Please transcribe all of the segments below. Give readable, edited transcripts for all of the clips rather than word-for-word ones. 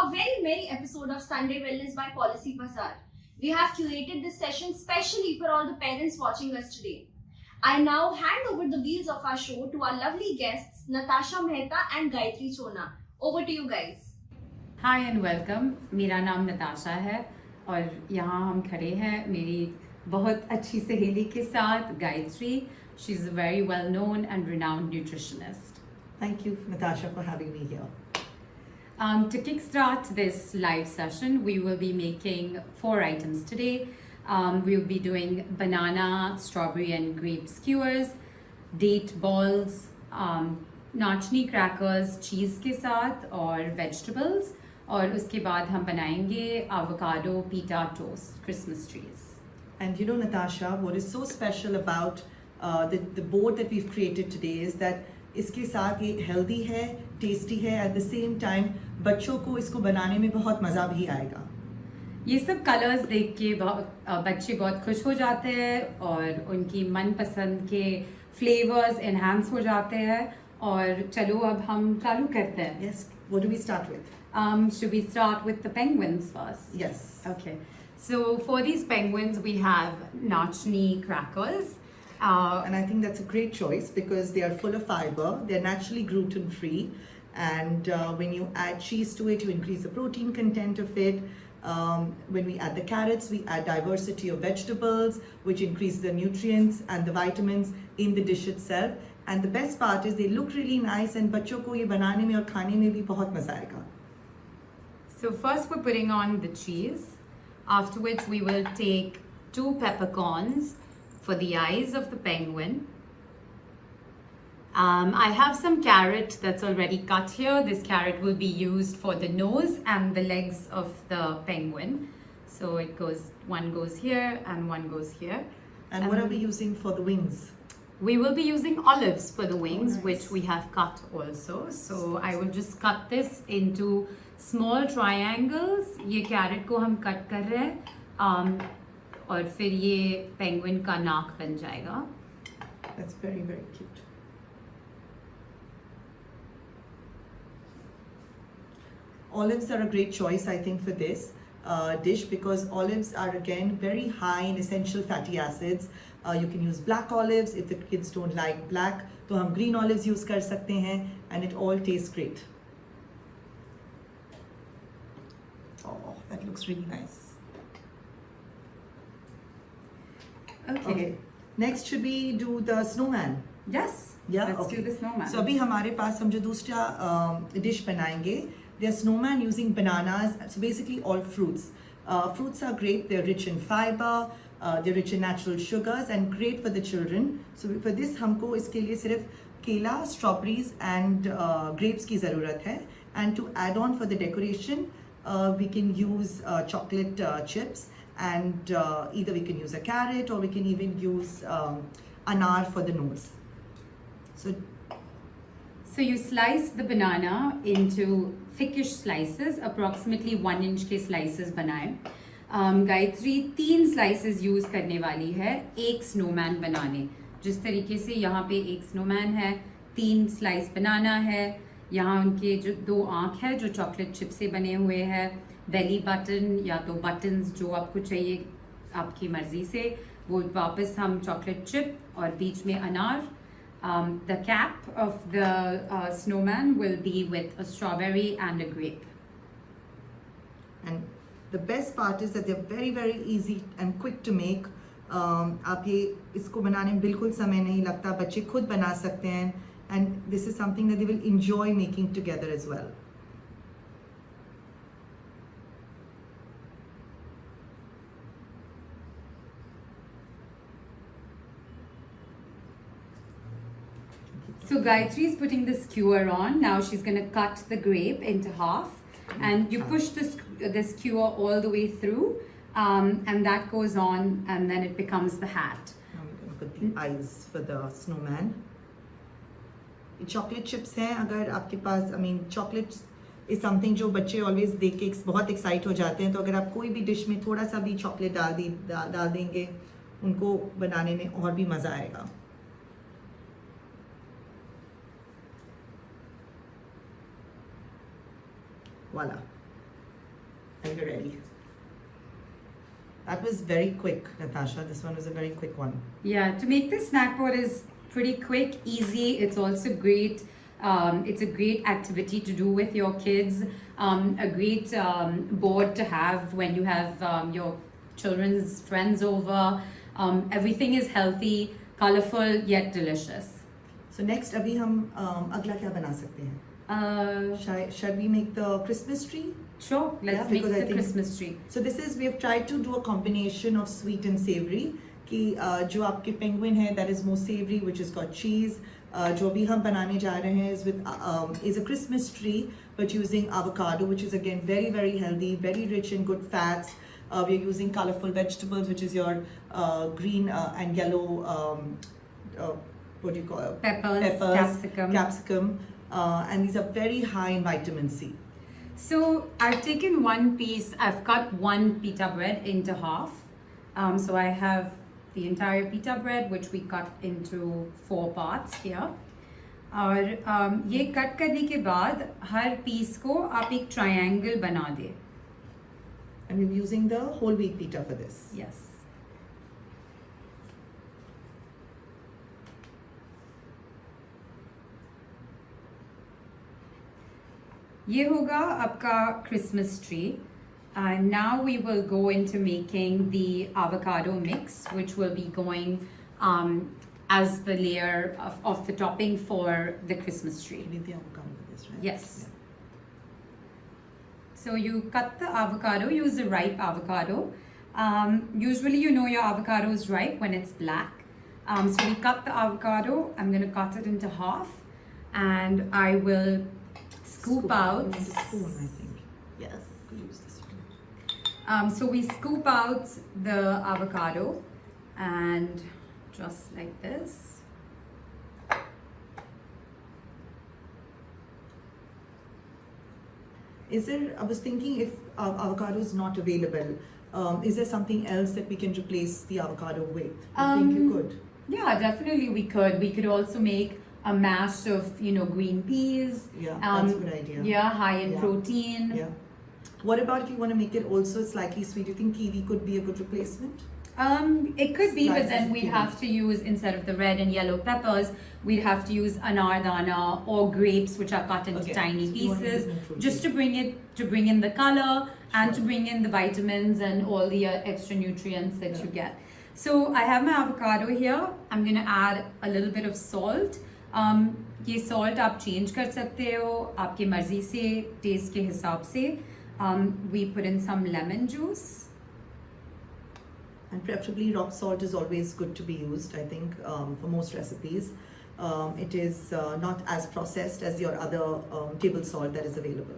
a very merry episode of Sunday Wellness by Policybazaar. We have curated this session specially for all the parents watching us today. I now hand over the wheels of our show to our lovely guests, Natasha Mehta and Gayatri Chona. Over to you guys. Hi and welcome. मेरा नाम नताशा है और यहाँ हम खड़े हैं मेरी बहुत अच्छी सहेली के साथ Gayatri. She's a very well known and renowned nutritionist. Thank you, Natasha, for having me here. To kickstart this live session, we will be making 4 items today. We'll be doing banana, strawberry and grape skewers, date balls, nachni crackers, cheese के साथ और vegetables. और उसके बाद हम बनाएंगे avocado pita toast, Christmas trees. And you know, Natasha, what is so special about the board that we've created today is that इसके साथ ये healthy है, tasty है, at the same time बच्चों को इसको बनाने में बहुत मज़ा भी आएगा. ये सब कलर्स देख के बच्चे बहुत खुश हो जाते हैं और उनकी मनपसंद के फ्लेवर्स एनहांस हो जाते हैं. और चलो अब हम चालू करते हैं. Yes. What do we start with? Should we start with the penguins first? Yes. Okay. So for these penguins, we have nachni crackers. And I think that's a great choice because they are full of fiber. They're naturally gluten-free. And when you add cheese to it, you increase the protein content of it. When we add the carrots, we add diversity of vegetables, which increase the nutrients and the vitamins in the dish itself. And the best part is they look really nice and बच्चों को ये बनाने में और खाने में भी बहुत मजा आएगा. So first we're putting on the cheese, after which we will take 2 peppercorns for the eyes of the penguin. I have some carrot that's already cut here. This carrot will be used for the nose and the legs of the penguin. So it goes, one goes here and one goes here. And what are we using for the wings? We will be using olives for the wings, nice. which we have cut also. So I will just cut this into small triangles. ये carrot को हम cut कर रहे हैं और फिर ये penguin का नाक बन जाएगा. That's very, very cute. Olives are a great choice, I think, for this dish because olives are again very high in essential fatty acids. You can use black olives if the kids don't like black. तो हम green olives use कर सकते हैं and it all tastes great. Oh, that looks really nice. Okay. Next, should we do the snowman? Yes. Yeah. Let's okay. do the snowman. So अभी हमारे पास हम जो दूसरा dish बनाएंगे, they are snowman using bananas. So basically all fruits. Fruits are great. They're rich in fiber. They're rich in natural sugars and great for the children. So for this हमको इसके लिए सिर्फ केला, strawberries and grapes की ज़रूरत है. And to add on for the decoration, we can use chocolate chips and either we can use a carrot or we can even use anar for the nose. So you slice the banana into thickish slices, approximately 1 inch के slices बनाएं. Gayatri 3 slices use करने वाली है एक snowman बनाने. जिस तरीके से यहाँ पे एक snowman है, 3 slice बनाना है, यहाँ उनके जो 2 आँख है जो chocolate chip से बने हुए हैं, belly button या तो buttons जो आपको चाहिए आपकी मर्जी से, वो वापस हम chocolate chip और बीच में अनार. The cap of the snowman will be with a strawberry and a grape. And the best part is that they're very, very easy and quick to make. आप ये इसको बनाने में बिल्कुल समय नहीं लगता. बच्चे खुद बना सकते हैं. And this is something that they will enjoy making together as well. So Gayatri is putting the skewer on. Now she's going to cut the grape into half. And you push the skewer all the way through. And that goes on and then it becomes the hat. Now we're going to put the eyes for the snowman. Chocolate chips हैं अगर आपके पास, I mean chocolate is something जो बच्चे always देख के बहुत excite हो जाते हैं. तो अगर आप कोई भी dish में थोड़ा सा भी chocolate डाल देंगे, उनको बनाने में और भी मज़ा आएगा. Voila. And you're ready. That was very quick, Natasha. This one was a very quick one. Yeah, to make this snack board is pretty quick, easy. It's also great. It's a great activity to do with your kids. A great board to have when you have your children's friends over. Everything is healthy, colorful yet delicious. So next, अभी हम अगला क्या बना सकते हैं? Shall we make the Christmas tree? Sure, let's make the Christmas tree. So this is, we have tried to do a combination of sweet and savory. कि जो आपके penguin है, that is more savory, which has got cheese. जो भी हम बनाने जा रहे हैं is a Christmas tree, but using avocado, which is again very, very healthy, very rich in good fats. We're using colorful vegetables, which is your green and yellow, what do you call it? Peppers, capsicum. And these are very high in vitamin C. So I've taken one piece, I've cut one pita bread into half. So I have the entire pita bread, which we cut into 4 parts here. और ये cut करने के बाद हर piece को आप एक triangle बना दे. And we're using the whole wheat pita for this. Yes. ये होगा आपका Christmas tree. Now we will go into making the avocado mix, which will be going as the layer of the topping for the Christmas tree. You need the avocado for this, right? Yes. Yeah. So you cut the avocado, use a ripe avocado. Usually you know your avocado is ripe when it's black. So we cut the avocado, I'm going to cut it into half and I will scoop out. With a spoon, I think. Yes. Could use this one. So we scoop out the avocado and just like this. Is there, I was thinking if avocado is not available, is there something else that we can replace the avocado with? I think you could. Yeah, definitely we could. We could also make a mash of, green peas. Yeah, that's a good idea. Yeah, high in protein. Yeah. What about if you want to make it also slightly sweet? Do you think kiwi could be a good replacement? It could be, but Slices then of we'd kiwi. have to use, instead of the red and yellow peppers, we'd have to use anardana or grapes, which are cut into tiny so you want to pieces, give them fruit just juice. to bring in the color and to Sure. bring in the vitamins and all the extra nutrients that you get. So I have my avocado here. I'm gonna add a little bit of salt. ये salt आप change कर सकते हो आपके मर्जी से, taste के हिसाब से. We put in some lemon juice. And preferably rock salt is always good to be used, I think, for most recipes. It is not as processed as your other table salt that is available.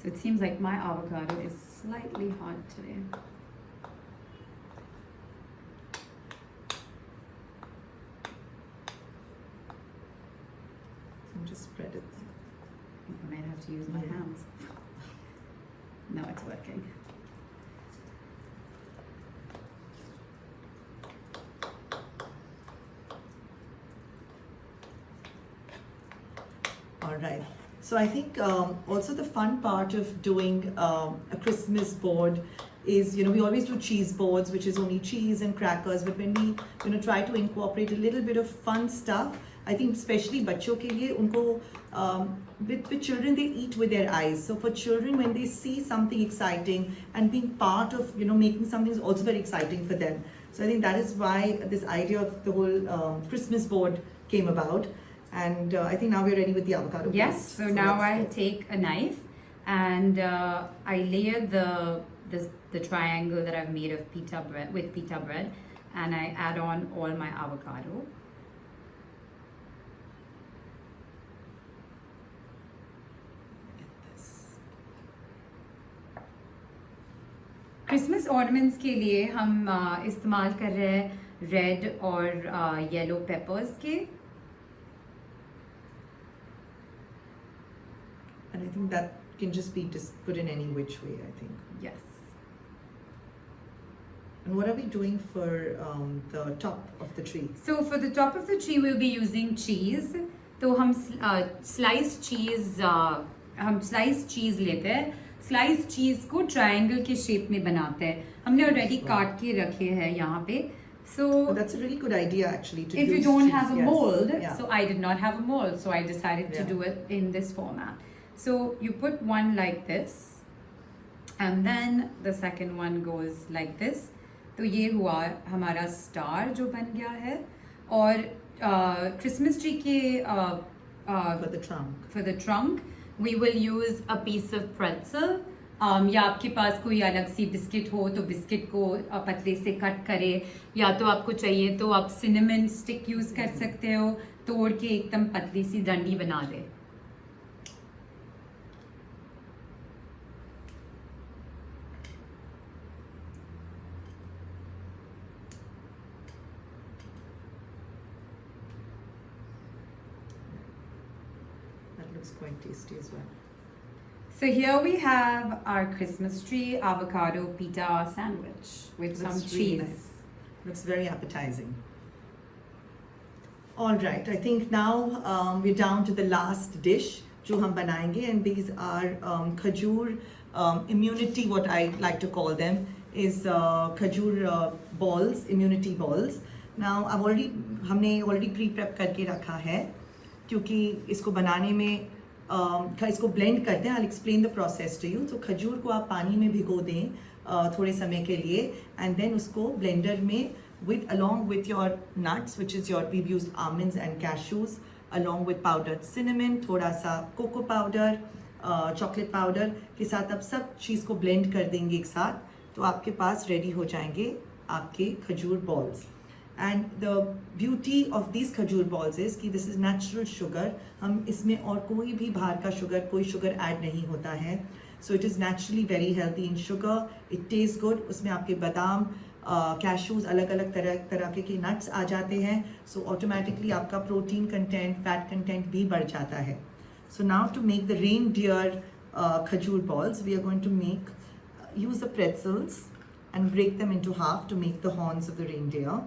So it seems like my avocado is slightly hard today. So just spread it. I might have to use my hands. No, it's working. All right. So I think also the fun part of doing a Christmas board is, we always do cheese boards, which is only cheese and crackers. But when we, try to incorporate a little bit of fun stuff, I think especially बच्चों के लिए उनको with children, they eat with their eyes. So for children, when they see something exciting and being part of, making something is also very exciting for them. So I think that is why this idea of the whole Christmas board came about. And I think now we're ready with the avocado. Yes, paste. so now I let's go. take a knife and I layer the triangle that I've made of pita bread and I add on all my avocado. Christmas ornaments के लिए हम इस्तेमाल कर रहे हैं red और yellow papers के. And I think that can just be put in any which way, I think. Yes. And what are we doing for the top of the tree? So for the top of the tree we'll be using cheese. तो हम sliced cheese लेते हैं. Slice चीज को triangle के shape में बनाते हैं. हमने ऑलरेडी काट के रखे हैं यहाँ पे. So that's a really good idea actually. To if you use don't cheese, have a yes. mold, Yeah. so I did not have a mold, so I decided to Yeah. do it in this format. So you put one like this, and then the second one goes like this. तो ये हुआ हमारा star जो बन गया है. और Christmas tree के for the trunk we will use a piece of pretzel. या आपके पास कोई अलग सी बिस्किट हो तो बिस्किट को पतले से कट करे, या तो आपको चाहिए तो आप सिनेमन स्टिक यूज कर सकते हो, तोड़ के एकदम पतली सी डंडी बना दे. That looks quite tasty as well. So here we have our Christmas tree avocado pita sandwich with some Looks cheese. really nice. Looks very appetizing. All right, I think now we're down to the last dish जो हम बनाएंगे, and these are khajur immunity, what I like to call them is khajur balls, immunity balls. Now हमने already pre-prep करके रखा है, क्योंकि इसको बनाने में इसको ब्लेंड करते हैं. I'll explain the process to you. तो खजूर को आप पानी में भिगो दें थोड़े समय के लिए, and then उसको ब्लेंडर में along with your nuts, which is we've used almonds and cashews, along with powdered cinnamon, थोड़ा सा कोको पाउडर, चॉकलेट पाउडर के साथ आप सब चीज़ को ब्लेंड कर देंगे एक साथ, तो आपके पास रेडी हो जाएंगे आपके खजूर balls. And the beauty of these खजूर balls is कि this is natural sugar. हम इसमें और कोई भी बाहर का sugar, कोई sugar add नहीं होता है. So it is naturally very healthy in sugar. It tastes good. उसमें आपके बादाम, cashews, अलग अलग तरह के nuts आ जाते हैं. So automatically आपका protein content, fat content भी बढ़ जाता है. So now to make the reindeer खजूर balls, we are going to use the pretzels and break them into half to make the horns of the reindeer.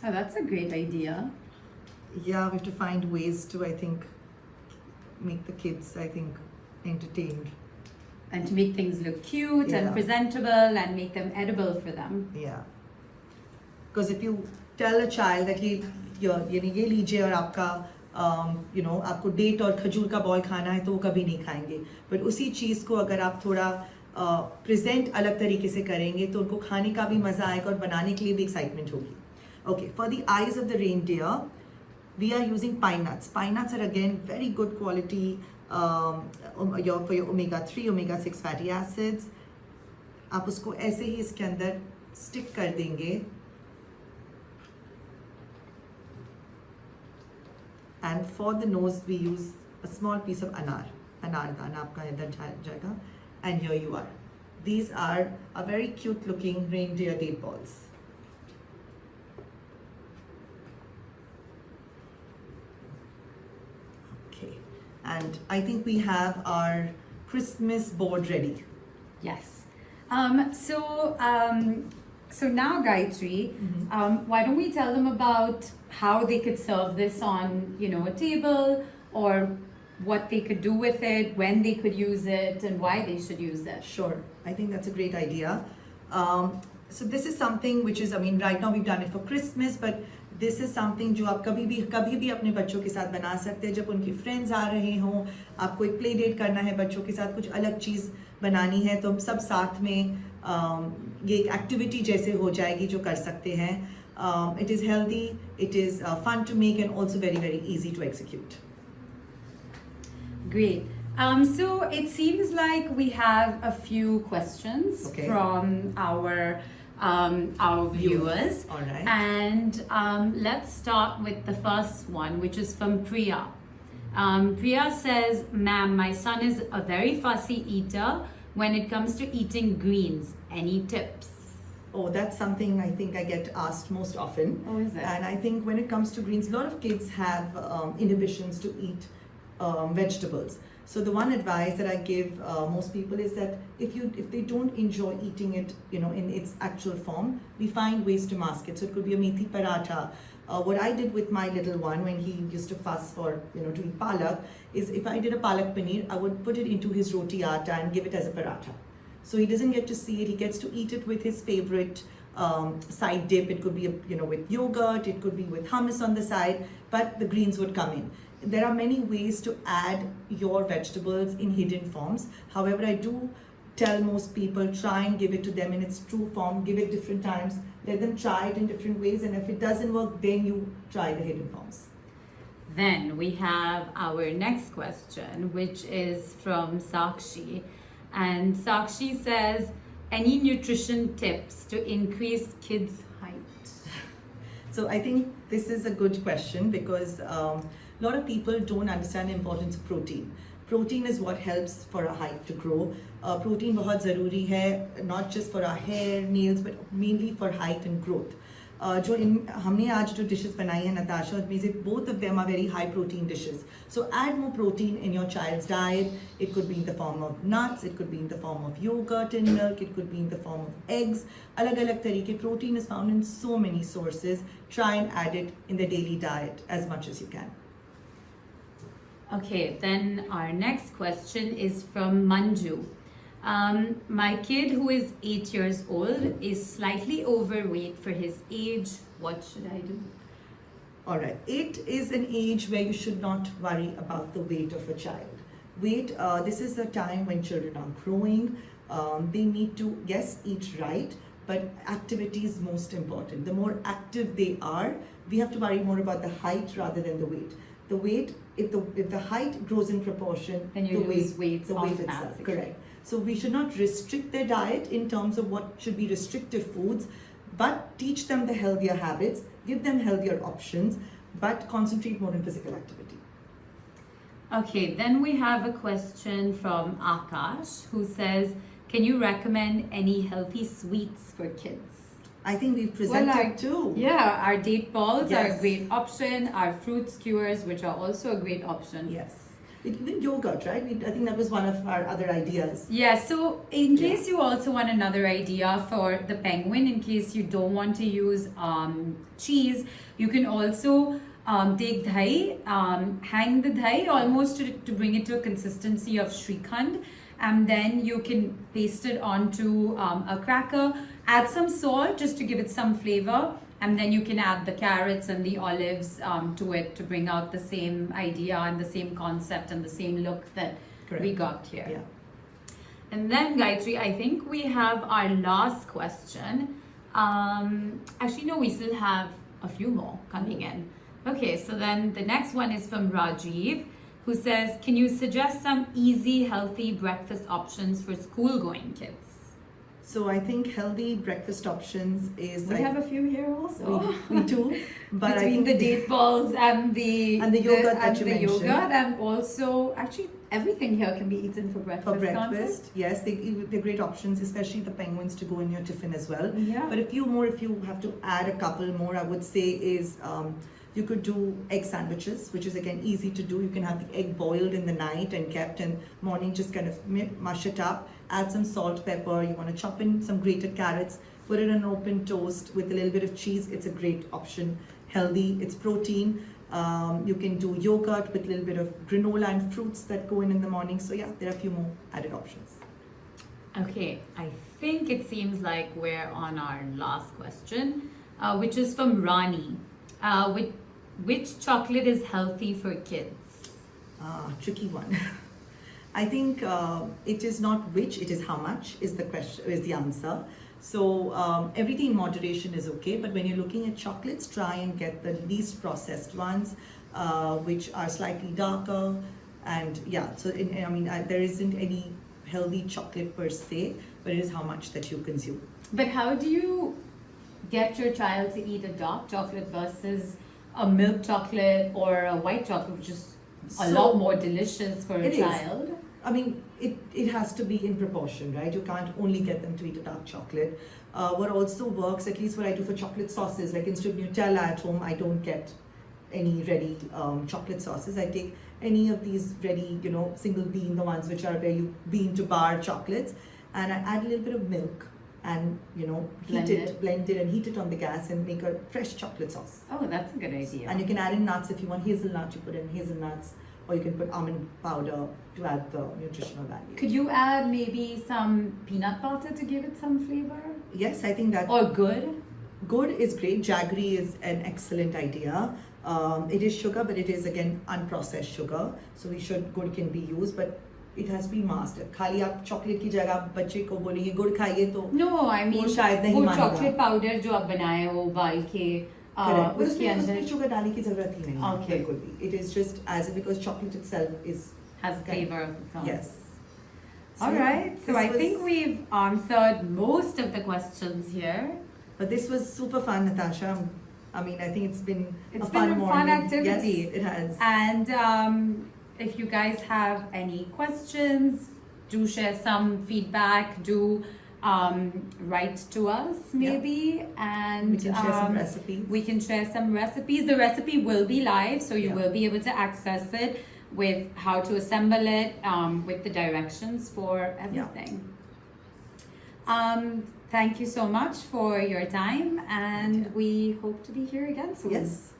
Oh, that's a great idea. Yeah, we have to find ways to, I think, make the kids, I think, entertained. And to make things look cute and presentable and make them edible for them. Yeah. Because if you tell a child that ये लीजिए और आपका आपको date और खजूर का ball खाना है, तो वो कभी नहीं खाएंगे. But उसी चीज़ को अगर आप थोड़ा प्रेजेंट अलग तरीके से करेंगे, तो उनको खाने का भी मज़ा आएगा और बनाने के लिए भी एक्साइटमेंट होगी. Okay, for the eyes of the reindeer, we are using pine nuts. Pine nuts are again very good quality for your omega-3, omega-6 fatty acids. आप उसको ऐसे ही इसके अंदर stick कर देंगे. And for the nose, we use a small piece of anar दाना आपका इधर जाएगा. And here you are. These are a very cute looking reindeer date balls. And I think we have our Christmas board ready. Yes. So now, Gayatri, why don't we tell them about how they could serve this on, a table, or what they could do with it, when they could use it, and why they should use it. Sure. I think that's a great idea. So this is something which is, right now we've done it for Christmas, but this is something जो आप कभी भी अपने बच्चों के साथ बना सकते हैं. जब उनके फ्रेंड्स आ रहे हों, आपको एक प्ले डेट करना है बच्चों के साथ, कुछ अलग चीज़ बनानी है, तो हम सब साथ में ये एक एक्टिविटी जैसे हो जाएगी जो कर सकते हैं. It is healthy, it is fun to make, and also very, very easy to execute. Great. So it seems like we have a few questions from our viewers. All right. And let's start with the first one, which is from Priya. Priya says, "Ma'am, my son is a very fussy eater when it comes to eating greens. Any tips?" Oh, that's something I think I get asked most often. Oh, is it? And I think when it comes to greens, a lot of kids have inhibitions to eat vegetables. So the one advice that I give most people is that if they don't enjoy eating it, in its actual form, we find ways to mask it. So it could be a methi paratha. What I did with my little one when he used to fuss for, to eat palak, is if I did a palak paneer, I would put it into his roti atta and give it as a paratha. So he doesn't get to see it. He gets to eat it with his favorite side dip. It could be, with yogurt. It could be with hummus on the side, but the greens would come in. There are many ways to add your vegetables in hidden forms. However, I do tell most people, try and give it to them in its true form, give it different times, let them try it in different ways, and if it doesn't work, then you try the hidden forms. Then we have our next question, which is from Sakshi. And Sakshi says, any nutrition tips to increase kids' height? So I think this is a good question because a lot of people don't understand the importance of protein. Protein is what helps for our height to grow. Protein बहुत ज़रूरी है, not just for our hair, nails, but mainly for height and growth. हमने आज जो dishes बनाई है Natasha, it means both of them are very high protein dishes. So add more protein in your child's diet. It could be in the form of nuts, it could be in the form of yogurt and milk, it could be in the form of eggs. अलग-अलग तरीके. Protein is found in so many sources. Try and add it in the daily diet as much as you can. Okay, then our next question is from Manju. My kid, who is 8 years old, is slightly overweight for his age. What should I do? All right, 8 is an age where you should not worry about the weight of a child. Weight, this is the time when children are growing. They need to, yes, eat right, but activity is most important. The more active they are, we have to worry more about the height rather than the weight. The weight, if the height grows in proportion, then you lose weight itself. automatically. Correct. So we should not restrict their diet in terms of what should be restrictive foods, but teach them the healthier habits, give them healthier options, but concentrate more on physical activity. Okay, then we have a question from Akash, who says, can you recommend any healthy sweets for kids? I think we've presented too. Yeah, our date balls are a Yes. great option. Our fruit skewers, which are also a great option. Yes. Even yogurt, right? I think that was one of our other ideas. Yeah, so in case you also want another idea for the penguin, in case you don't want to use cheese, you can also take dahi, hang the dahi almost to bring it to a consistency of Shrikhand, and then you can paste it onto a cracker, add some salt just to give it some flavor, and then you can add the carrots and the olives to it to bring out the same idea and the same concept and the same look that we got here. Yeah. And then Gayatri, I think we have our last question. Actually, no, we still have a few more coming in. Okay, so then the next one is from Rajiv, who says, can you suggest some easy, healthy breakfast options for school-going kids? So I think healthy breakfast options is We have a few here also. we do, but Between the date balls and the yogurt that you mentioned. yogurt, and also actually everything here can be eaten for breakfast. For breakfast, yes, they're great options, especially the penguins to go in your tiffin as well. Yeah. But a few more, if you have to add a couple more, I would say is you could do egg sandwiches, which is again easy to do. You can have the egg boiled in the night and kept, and morning just kind of mush it up, add some salt, pepper. You want to chop in some grated carrots, put it on an open toast with a little bit of cheese. It's a great option. Healthy, it's protein. You can do yogurt with a little bit of granola and fruits that go in the morning. So yeah, there are a few more added options. Okay, I think it seems like we're on our last question, which is from Rani. Which chocolate is healthy for kids? Tricky one. I think it is not which, it is how much is the question, is the answer. So everything in moderation is okay, but when you're looking at chocolates, try and get the least processed ones, which are slightly darker. And yeah, so there isn't any healthy chocolate per se, but it is how much that you consume. But how do you get your child to eat a dark chocolate versus a milk chocolate or a white chocolate, which is a lot more delicious for a child? I mean, it has to be in proportion, right? You can't only get them to eat a dark chocolate. What also works, at least what I do for chocolate sauces, like instead of Nutella at home, I don't get any ready chocolate sauces. I take any of these ready, single bean, the ones which are where you bean to bar chocolates, and I add a little bit of milk and blend it and heat it on the gas and make a fresh chocolate sauce. Oh, that's a good idea. And you can add in nuts if you want hazelnut, you put in hazelnuts, or you can put almond powder to add the nutritional value. Could you add maybe some peanut butter to give it some flavor? Yes, I think that. Or good? Good is great. Jaggery is an excellent idea. It is sugar, but it is again unprocessed sugar. So good can be used, but it has to be mastered. खाली आप chocolate की जगह बच्चे को बोलेंगे गुड़ खाइए तो No, I mean वो शायद नहीं वो मानेगा. chocolate powder जो आप बनाए हो उबाल के उसके अंदर उसमें sugar डालने की जरूरत ही नहीं. Okay. बिल्कुल भी. It is just because chocolate itself has a flavor of its own. Yes. All right. So I think we've answered most of the questions here. But this was super fun, Natasha. I mean, I think it's been a fun morning. activity. Yes, it has. And if you guys have any questions, do share some feedback. Do write to us maybe, and we can share some recipes. We can share some recipes. The recipe will be live, so you Yeah. will be able to access it with how to assemble it, with the directions for everything. Thank you so much for your time, and we hope to be here again soon. Yes.